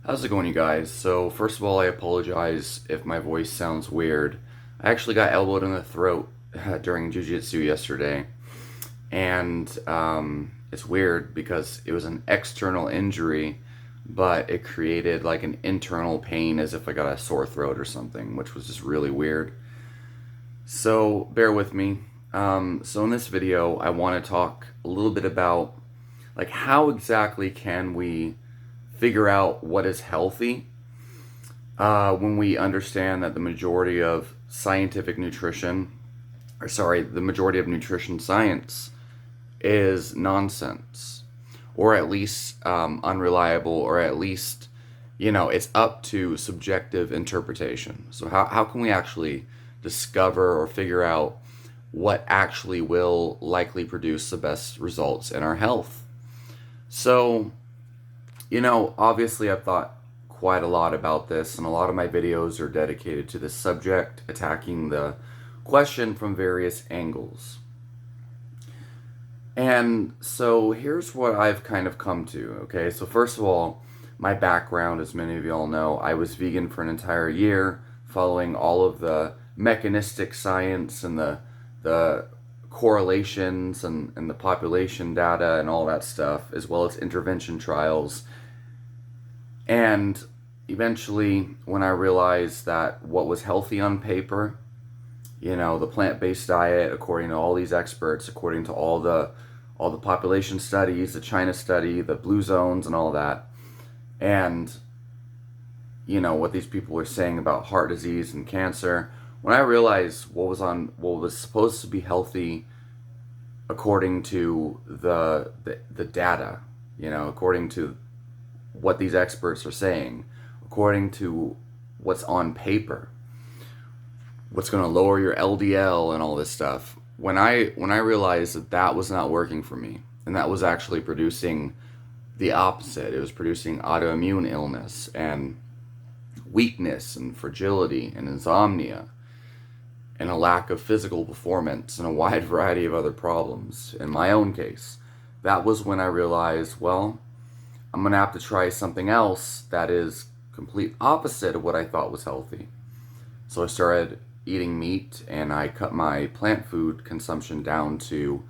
How's it going, you guys? So, first of all, I apologize if my voice sounds weird. I actually got elbowed in the throat during jiu-jitsu yesterday, and it's weird because it was an external injury, but it created like an internal pain as if I got a sore throat or something, which was just really weird. So, bear with me. So in this video, I want to talk a little bit about like how exactly can we figure out what is healthy when we understand that the majority of scientific nutrition, or sorry, the majority of nutrition science is nonsense, or at least unreliable, or at least, it's up to subjective interpretation. So, how can we actually discover or figure out what actually will likely produce the best results in our health? So, obviously, I've thought quite a lot about this, and a lot of my videos are dedicated to this subject, attacking the question from various angles. And so here's what I've kind of come to, okay? So, first of all, my background, as many of you all know, I was vegan for an entire year, following all of the mechanistic science and the correlations and the population data and all that stuff, as well as intervention trials. And eventually, when I realized that what was healthy on paper, the plant-based diet, according to all these experts, according to all the population studies, the China study, the blue zones, and all that, and what these people were saying about heart disease and cancer, when I realized what was supposed to be healthy according to the data, according to what these experts are saying, according to what's on paper, what's going to lower your LDL and all this stuff. When I realized that that was not working for me, and that was actually producing the opposite, it was producing autoimmune illness and weakness and fragility and insomnia and a lack of physical performance and a wide variety of other problems. In my own case, that was when I realized, well, I'm going to have to try something else that is complete opposite of what I thought was healthy. So I started eating meat, and I cut my plant food consumption down to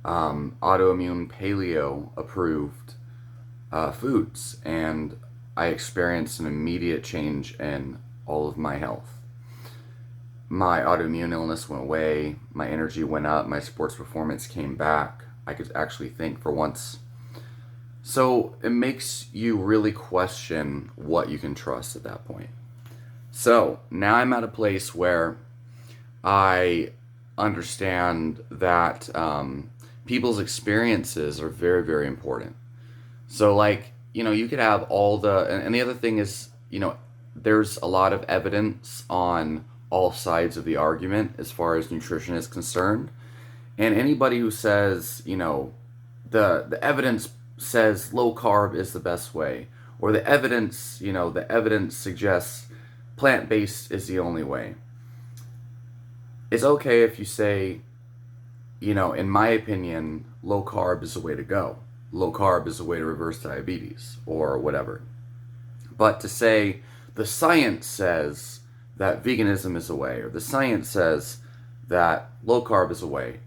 autoimmune paleo approved foods, and I experienced an immediate change in all of my health. My autoimmune illness went away, my energy went up, my sports performance came back. I could actually think for once. So it makes you really question what you can trust at that point. So now I'm at a place where I understand that people's experiences are very, very important. So, like, you could have all and the other thing is, there's a lot of evidence on all sides of the argument as far as nutrition is concerned. And anybody who says, the evidence says low carb is the best way, or the evidence suggests plant-based is the only way. It's okay if you say, in my opinion, low carb is the way to go. Low carb is the way to reverse diabetes, or whatever. But to say the science says that veganism is the way, or the science says that low carb is the way,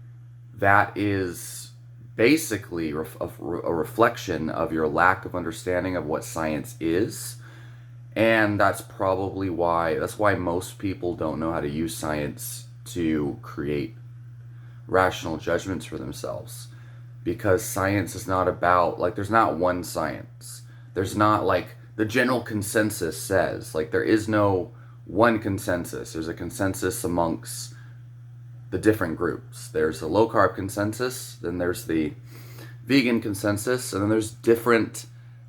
that is basically a reflection of your lack of understanding of what science is. And that's why most people don't know how to use science to create rational judgments for themselves. Because science is not about, like, there's not one science. There's not, like, the general consensus says. Like, there is no one consensus. There's a consensus amongst the different groups. There's a low carb consensus, then there's the vegan consensus, and then there's different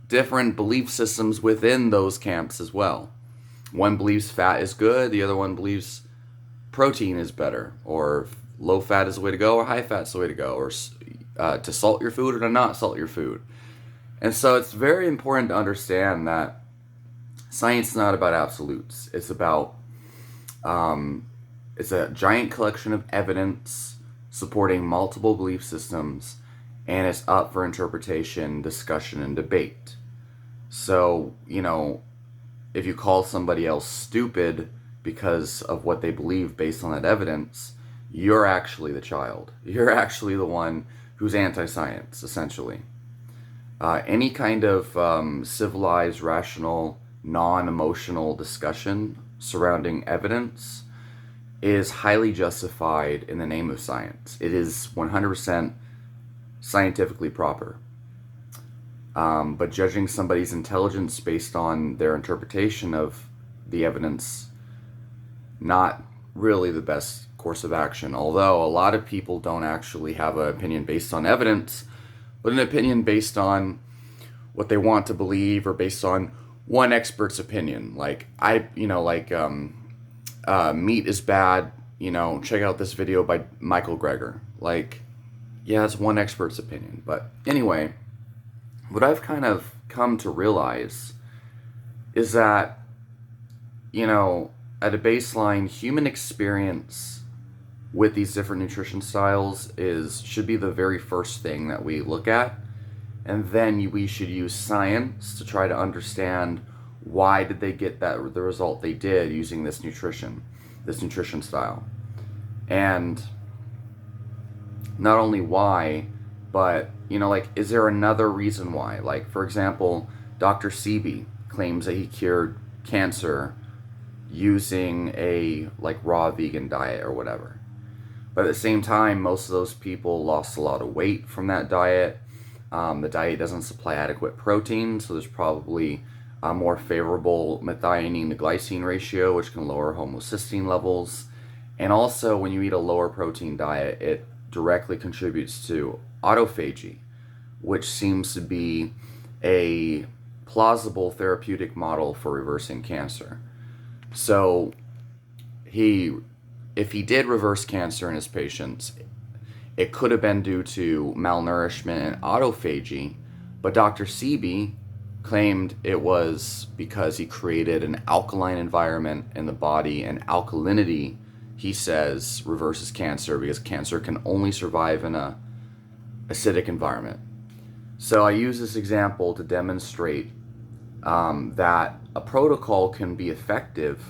belief systems within those camps as well. One believes fat is good, the other one believes protein is better, or low fat is the way to go, or high fat is the way to go, or to salt your food or to not salt your food. And so it's very important to understand that science is not about absolutes. It's about it's a giant collection of evidence supporting multiple belief systems, and it's up for interpretation, discussion, and debate. So, if you call somebody else stupid because of what they believe based on that evidence, you're actually the child. You're actually the one who's anti-science, essentially. Any kind of civilized, rational, non-emotional discussion surrounding evidence is highly justified in the name of science. It is 100% scientifically proper. But judging somebody's intelligence based on their interpretation of the evidence, not really the best course of action. Although a lot of people don't actually have an opinion based on evidence, but an opinion based on what they want to believe or based on one expert's opinion. Like meat is bad. Check out this video by Michael Greger. Like, yeah, it's one expert's opinion. But anyway, what I've kind of come to realize is that, at a baseline, human experience with these different nutrition styles should be the very first thing that we look at. And then we should use science to try to understand why did they get the result they did using this nutrition style. And not only why, but, is there another reason why? Like, for example, Dr. Sebi claims that he cured cancer using a, raw vegan diet or whatever. But at the same time, most of those people lost a lot of weight from that diet. The diet doesn't supply adequate protein, so there's probably a more favorable methionine to glycine ratio, which can lower homocysteine levels. And also, when you eat a lower protein diet, it directly contributes to autophagy, which seems to be a plausible therapeutic model for reversing cancer. So, if he did reverse cancer in his patients, it could have been due to malnourishment and autophagy, but Dr. Sebi claimed it was because he created an alkaline environment in the body, and alkalinity, he says, reverses cancer because cancer can only survive in a acidic environment. So I use this example to demonstrate that a protocol can be effective,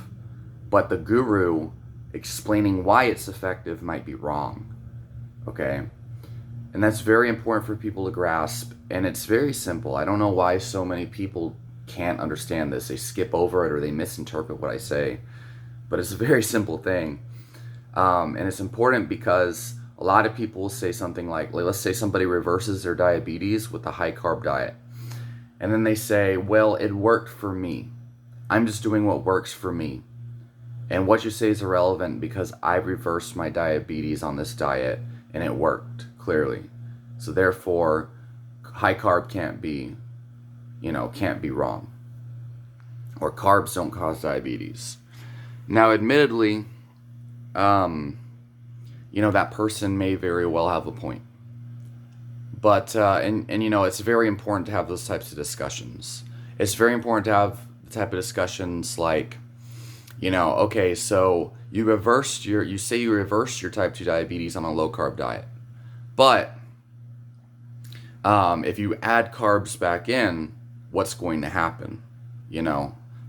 but the guru explaining why it's effective might be wrong. Okay? And that's very important for people to grasp, and it's very simple. I don't know why so many people can't understand this. They skip over it or they misinterpret what I say, but it's a very simple thing. And it's important because a lot of people will say something like, let's say somebody reverses their diabetes with a high carb diet. And then they say, well, it worked for me. I'm just doing what works for me. And what you say is irrelevant because I reversed my diabetes on this diet and it worked, clearly. So therefore, high carb can't be wrong. Or carbs don't cause diabetes. Now, admittedly, that person may very well have a point. But, it's very important to have those types of discussions. It's very important to have the type of discussions like, okay, so you reversed your type 2 diabetes on a low carb diet. But if you add carbs back in, what's going to happen?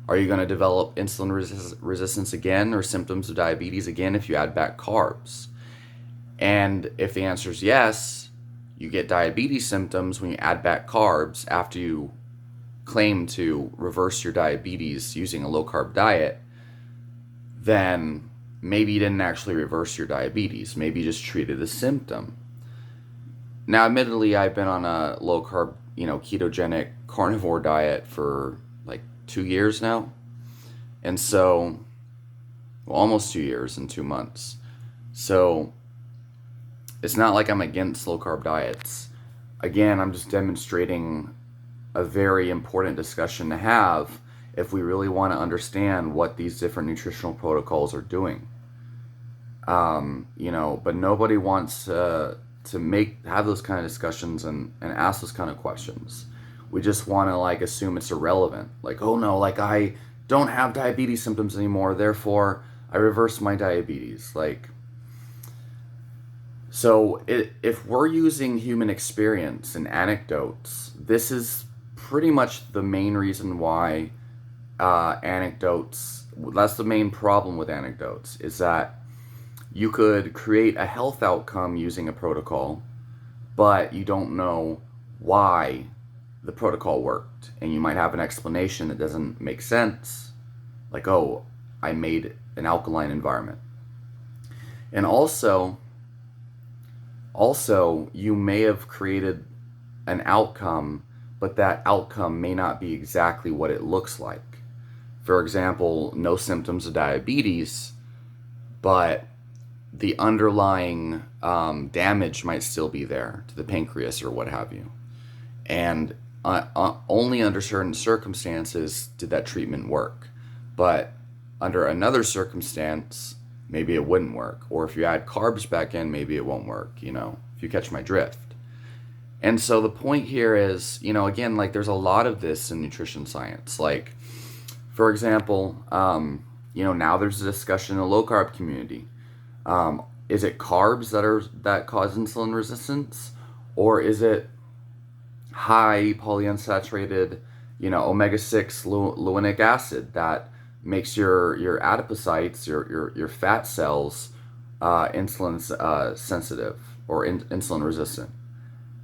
Are you going to develop insulin resistance again or symptoms of diabetes again if you add back carbs? And if the answer is yes, you get diabetes symptoms when you add back carbs after you claim to reverse your diabetes using a low carb diet, then maybe you didn't actually reverse your diabetes. Maybe you just treated a symptom. Now, admittedly, I've been on a low carb, ketogenic carnivore diet for 2 years now. And so, almost 2 years and 2 months. So, it's not like I'm against low carb diets. Again, I'm just demonstrating a very important discussion to have if we really want to understand what these different nutritional protocols are doing. But nobody wants to have those kind of discussions and ask those kind of questions. We just want to assume it's irrelevant. Oh no, I don't have diabetes symptoms anymore, therefore I reversed my diabetes. So if we're using human experience and anecdotes, this is pretty much the main reason why anecdotes, that's the main problem with anecdotes, is that you could create a health outcome using a protocol, but you don't know why the protocol worked. And you might have an explanation that doesn't make sense, like, oh, I made an alkaline environment. And also you may have created an outcome, but that outcome may not be exactly what it looks like. For example, no symptoms of diabetes, but the underlying damage might still be there to the pancreas or what have you. And only under certain circumstances did that treatment work. But under another circumstance, maybe it wouldn't work. Or if you add carbs back in, maybe it won't work, if you catch my drift. And so the point here is, again, like there's a lot of this in nutrition science. Like, for example, now there's a discussion in the low carb community. Is it carbs that cause insulin resistance, or is it high polyunsaturated, omega-6 linoleic acid that makes your adipocytes, your fat cells, insulin sensitive or insulin resistant?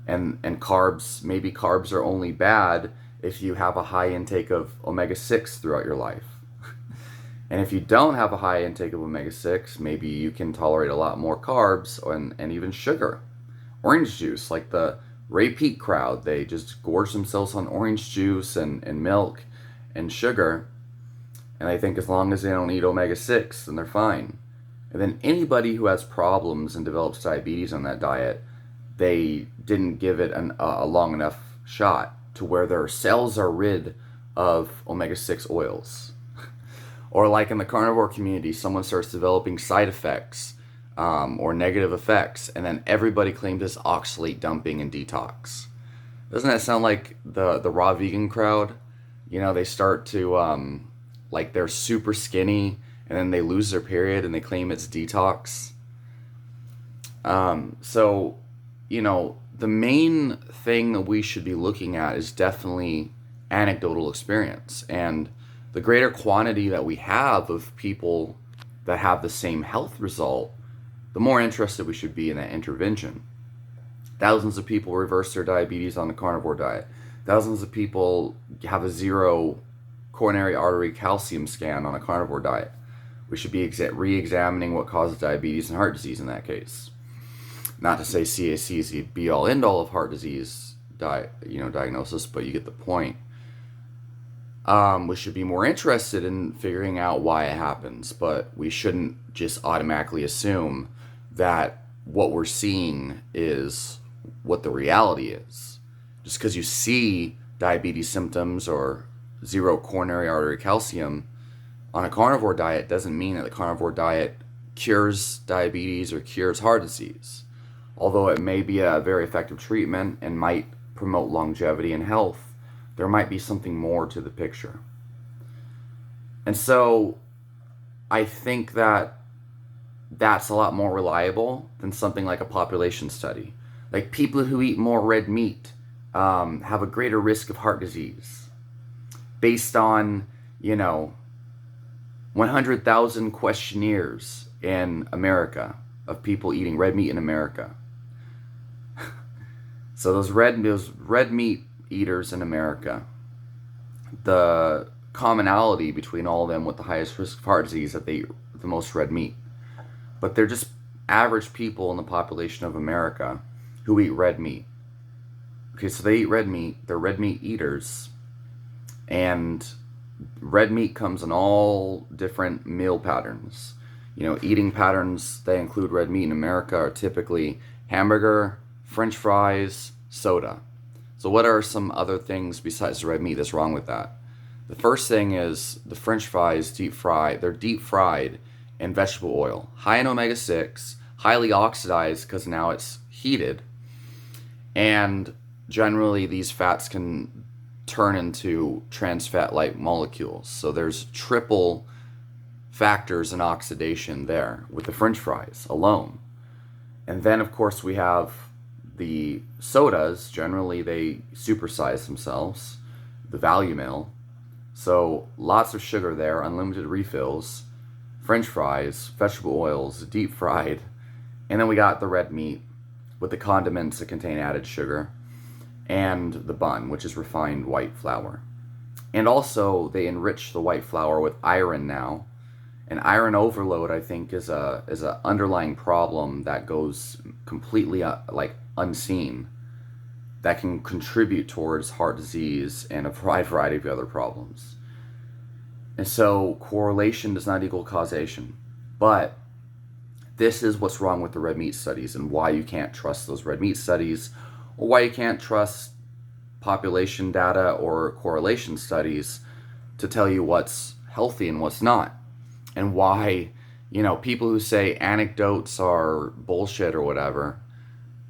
And carbs, maybe carbs are only bad if you have a high intake of omega-6 throughout your life. And if you don't have a high intake of omega-6, maybe you can tolerate a lot more carbs and even sugar. Orange juice, like the Ray Peat crowd, they just gorge themselves on orange juice and milk and sugar. And I think as long as they don't eat omega-6, then they're fine. And then anybody who has problems and develops diabetes on that diet, they didn't give it a long enough shot to where their cells are rid of omega-6 oils. Or like in the carnivore community, someone starts developing side effects or negative effects, and then everybody claims this oxalate dumping and detox. Doesn't that sound like the raw vegan crowd? They start to, like they're super skinny, and then they lose their period, and they claim it's detox. So, the main thing that we should be looking at is definitely anecdotal experience. And the greater quantity that we have of people that have the same health result, the more interested we should be in that intervention. Thousands of people reverse their diabetes on the carnivore diet. Thousands of people have a 0 coronary artery calcium scan on a carnivore diet. We should be re-examining what causes diabetes and heart disease in that case. Not to say CAC is the be-all end-all of heart disease diagnosis, but you get the point. We should be more interested in figuring out why it happens, but we shouldn't just automatically assume that what we're seeing is what the reality is. Just because you see diabetes symptoms or 0 coronary artery calcium on a carnivore diet doesn't mean that the carnivore diet cures diabetes or cures heart disease. Although it may be a very effective treatment and might promote longevity and health, there might be something more to the picture. And so I think that that's a lot more reliable than something like a population study. Like people who eat more red meat have a greater risk of heart disease based on, 100,000 questionnaires in America of people eating red meat in America. So those red meat eaters in America, the commonality between all of them with the highest risk of heart disease is that they eat the most red meat. But they're just average people in the population of America who eat red meat. Okay, so they eat red meat, they're red meat eaters, and red meat comes in all different meal patterns. Eating patterns that include red meat in America are typically hamburger, French fries, soda. So what are some other things besides the red meat that's wrong with that? The first thing is the French fries deep fried. They're deep fried in vegetable oil, high in omega-6, highly oxidized because now it's heated. And generally these fats can turn into trans fat-like molecules. So there's triple factors in oxidation there with the French fries alone. And then of course we have the sodas. Generally they supersize themselves. the value meal. So lots of sugar there, unlimited refills, French fries, vegetable oils, deep fried, and then we got the red meat with the condiments that contain added sugar, and the bun, which is refined white flour. And also, they enrich the white flour with iron now. And iron overload, I think, is a underlying problem that goes completely unseen, that can contribute towards heart disease and a wide variety of other problems. And so correlation does not equal causation. But this is what's wrong with the red meat studies and why you can't trust those red meat studies, or why you can't trust population data or correlation studies to tell you what's healthy and what's not. And why, people who say anecdotes are bullshit or whatever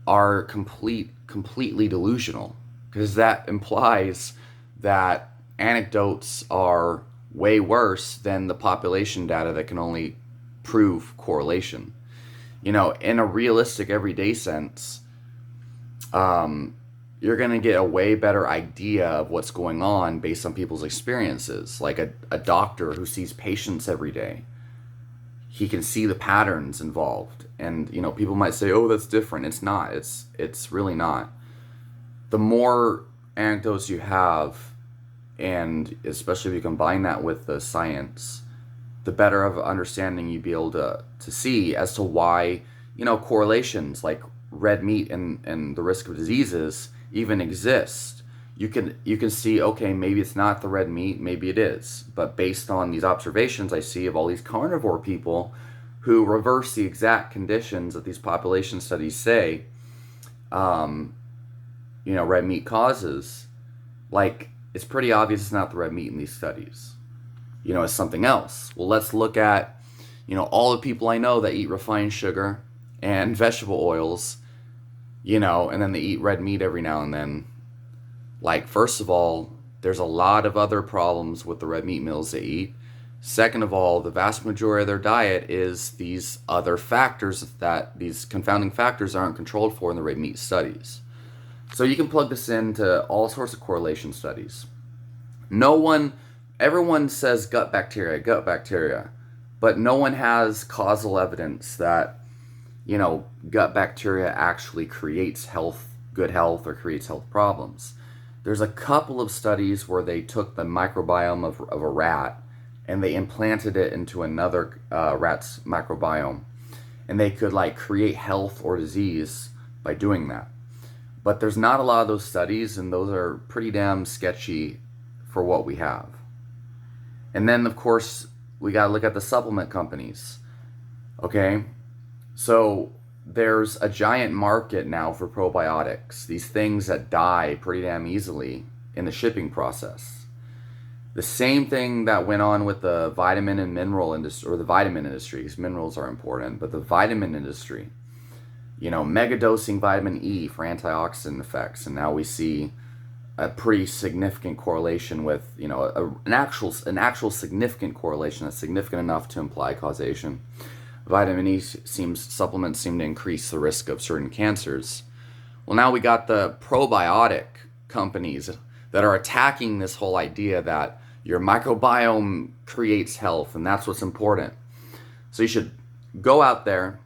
are completely delusional, because that implies that anecdotes are way worse than the population data that can only prove correlation. In a realistic everyday sense, you're going to get a way better idea of what's going on based on people's experiences. Like a doctor who sees patients every day, he can see the patterns involved. And, people might say, oh, that's different. It's not. It's really not. The more anecdotes you have, and especially if you combine that with the science, the better of understanding you'd be able to see as to why, correlations like red meat and the risk of diseases even exist. You can see, okay, maybe it's not the red meat, maybe it is. But based on these observations I see of all these carnivore people who reverse the exact conditions that these population studies say, red meat causes, it's pretty obvious it's not the red meat in these studies. It's something else. Well, let's look at, all the people I know that eat refined sugar and vegetable oils, and then they eat red meat every now and then. First of all, there's a lot of other problems with the red meat meals they eat. Second of all, the vast majority of their diet is these other factors that these confounding factors aren't controlled for in the red meat studies. So you can plug this into all sorts of correlation studies. Everyone says gut bacteria, but no one has causal evidence that, gut bacteria actually creates good health or creates health problems. There's a couple of studies where they took the microbiome of a rat and they implanted it into another rat's microbiome, and they could create health or disease by doing that. But there's not a lot of those studies, and those are pretty damn sketchy for what we have. And then, of course, we got to look at the supplement companies. Okay? So there's a giant market now for probiotics, these things that die pretty damn easily in the shipping process. The same thing that went on with the vitamin and mineral industry, or the vitamin industry, because minerals are important, but the vitamin industry, megadosing vitamin E for antioxidant effects, and now we see a pretty significant correlation with, an actual significant correlation that's significant enough to imply causation. Vitamin E supplements seem to increase the risk of certain cancers. Well, now we got the probiotic companies that are attacking this whole idea that your microbiome creates health, and that's what's important. So you should go out there,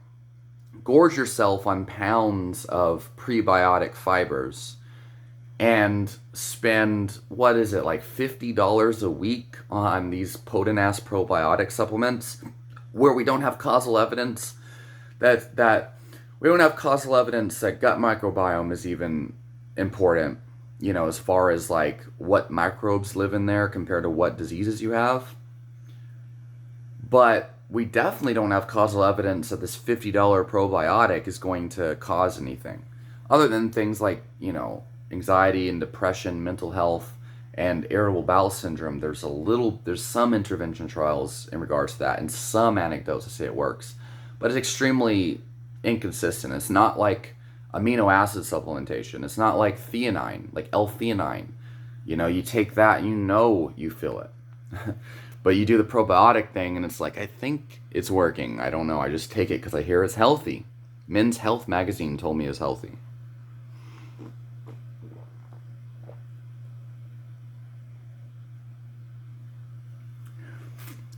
gorge yourself on pounds of prebiotic fibers, and spend, $50 a week on these potent-ass probiotic supplements, where we don't have causal evidence that gut microbiome is even important, as far as what microbes live in there compared to what diseases you have. But we definitely don't have causal evidence that this $50 probiotic is going to cause anything, other than things like, anxiety and depression, mental health, and irritable bowel syndrome. There's some intervention trials in regards to that, and some anecdotes to say it works, but it's extremely inconsistent. It's not like amino acid supplementation. It's not like theanine, like L-theanine. You take that, you feel it. But you do the probiotic thing, and it's I think it's working. I don't know. I just take it because I hear it's healthy. Men's Health magazine told me it's healthy.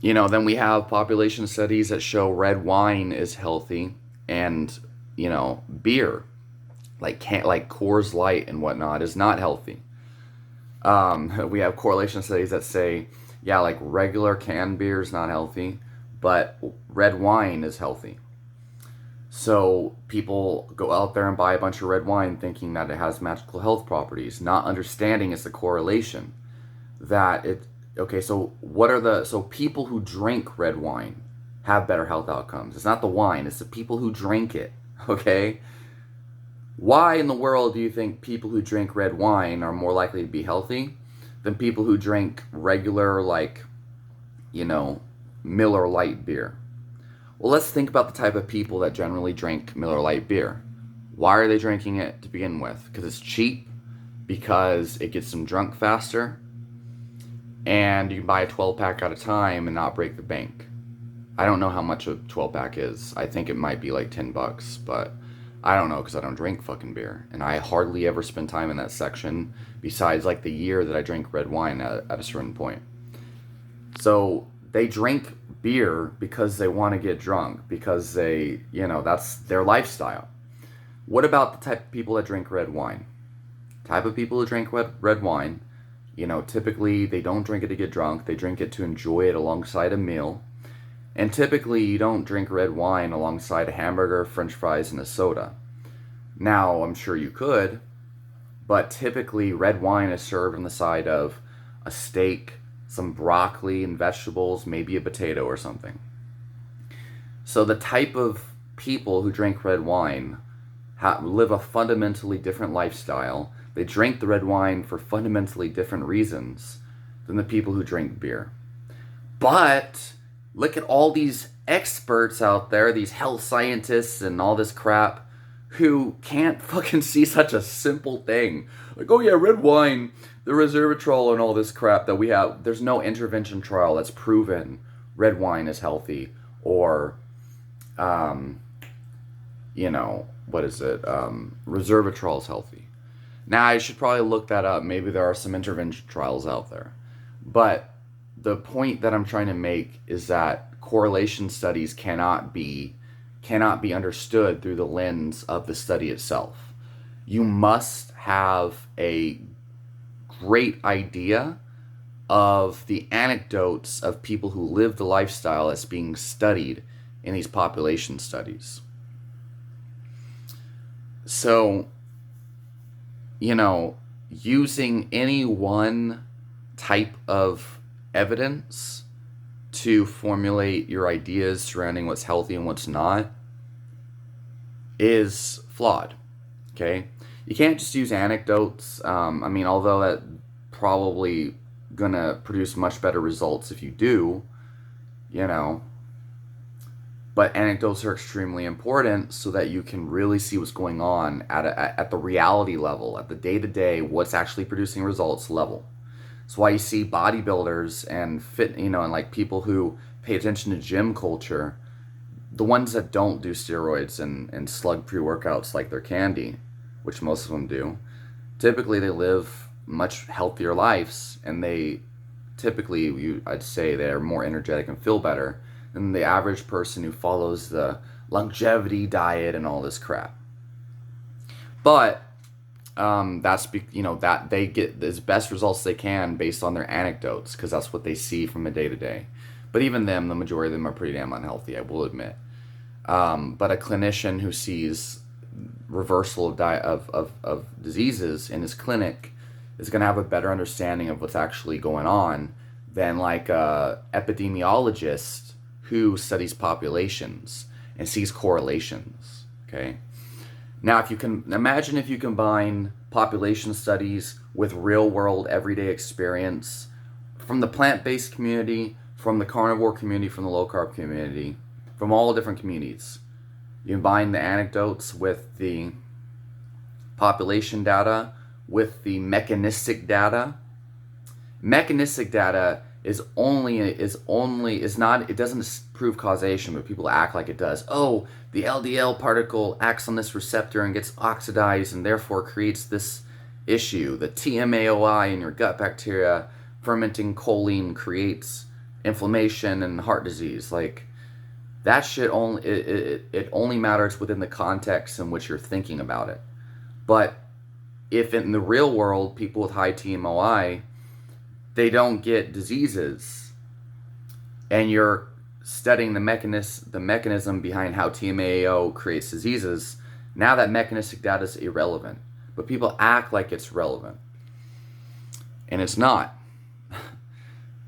Then we have population studies that show red wine is healthy, and beer like Coors Light and whatnot is not healthy. We have correlation studies that say, yeah, like regular canned beer is not healthy, but red wine is healthy. So people go out there and buy a bunch of red wine thinking that it has magical health properties, not understanding it's a correlation. That it Okay, so so people who drink red wine have better health outcomes. It's not the wine, it's the people who drink it. Okay? Why in the world do you think people who drink red wine are more likely to be healthy than people who drink regular, like, Miller Lite beer? Well, let's think about the type of people that generally drink Miller Lite beer. Why are they drinking it to begin with? Because it's cheap, because it gets them drunk faster, and you can buy a 12 pack at a time and not break the bank. I don't know how much a 12 pack is. I think it might be like $10, but I don't know because I don't drink fucking beer. And I hardly ever spend time in that section besides like the year that I drink red wine at a certain point. So they drink beer because they want to get drunk, because that's their lifestyle. What about the type of people that drink red wine? Type of people who drink red wine, typically they don't drink it to get drunk. They drink it to enjoy it alongside a meal. And typically you don't drink red wine alongside a hamburger, french fries, and a soda. Now, I'm sure you could, but typically red wine is served on the side of a steak, some broccoli and vegetables, maybe a potato or something. So the type of people who drink red wine live a fundamentally different lifestyle. They drink the red wine for fundamentally different reasons than the people who drink beer. But look at all these experts out there, these health scientists and all this crap, who can't fucking see such a simple thing. Like, oh yeah, red wine, the resveratrol and all this crap that we have. There's no intervention trial that's proven red wine is healthy, or, what is it? Resveratrol is healthy. Now, I should probably look that up. Maybe there are some intervention trials out there. But the point that I'm trying to make is that correlation studies cannot be understood through the lens of the study itself. You must have a great idea of the anecdotes of people who live the lifestyle that's being studied in these population studies. So, using any one type of evidence to formulate your ideas surrounding what's healthy and what's not is flawed. Okay? You can't just use anecdotes. Although that probably gonna produce much better results if you do, but anecdotes are extremely important so that you can really see what's going on at the reality level, at the day-to-day, what's actually producing results level. That's why you see bodybuilders and and like people who pay attention to gym culture, the ones that don't do steroids and slug pre-workouts like they're candy, which most of them do, typically they live much healthier lives, and I'd say they're more energetic and feel better than the average person who follows the longevity diet and all this crap. But that they get as best results they can based on their anecdotes, because that's what they see from a day to day. But even them, the majority of them are pretty damn unhealthy, I will admit. But a clinician who sees reversal of diseases in his clinic is going to have a better understanding of what's actually going on than like a epidemiologist who studies populations and sees correlations. Okay. Now, if you combine population studies with real-world, everyday experience from the plant-based community, from the carnivore community, from the low-carb community, from all different communities, you combine the anecdotes with the population data, with the mechanistic data. Mechanistic data it doesn't prove causation, but people act like it does. Oh, the LDL particle acts on this receptor and gets oxidized and therefore creates this issue. The TMAOI in your gut bacteria fermenting choline creates inflammation and heart disease. Like, that shit only it only matters within the context in which you're thinking about it. But if in the real world, people with high TMOI, they don't get diseases, and you're studying the mechanism behind how TMAO creates diseases, now that mechanistic data is irrelevant. But people act like it's relevant, and it's not.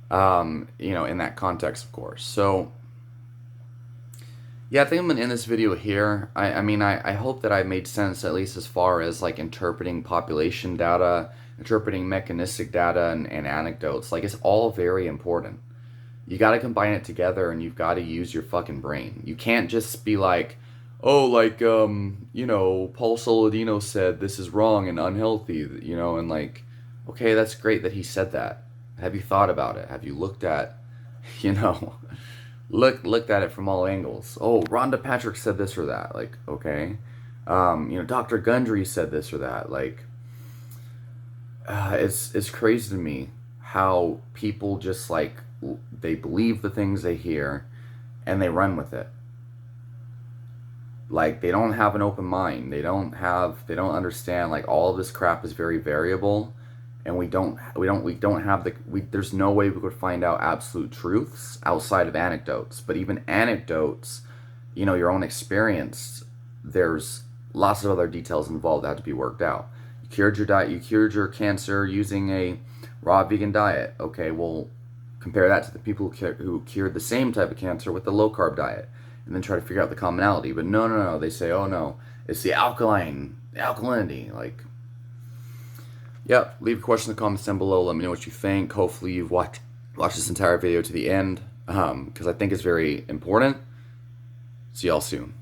In that context, of course. So, yeah, I think I'm gonna end this video here. I hope that I made sense, at least as far as like interpreting population data, interpreting mechanistic data, and anecdotes. Like, it's all very important. You got to combine it together, and you've got to use your fucking brain. You can't just be like, oh, like, Paul Soldino said this is wrong and unhealthy, and like, okay, that's great that he said that. Have you thought about it? Have you looked at, you know, looked at it from all angles? Oh, Rhonda Patrick said this or that. Like, okay. Dr. Gundry said this or that. Like, it's crazy to me how people just like, they believe the things they hear and they run with it. Like, they don't have an open mind. They don't understand, like, all of this crap is very variable, and there's no way we could find out absolute truths outside of anecdotes. But even anecdotes, your own experience, there's lots of other details involved that have to be worked out. You cured your cancer using a raw vegan diet. Okay, well, compare that to the people who cured the same type of cancer with the low carb diet, and then try to figure out the commonality. But no, they say, oh no, it's the alkalinity. Like, yeah, leave a question in the comments down below. Let me know what you think. Hopefully you've watched this entire video to the end, because I think it's very important. See y'all soon.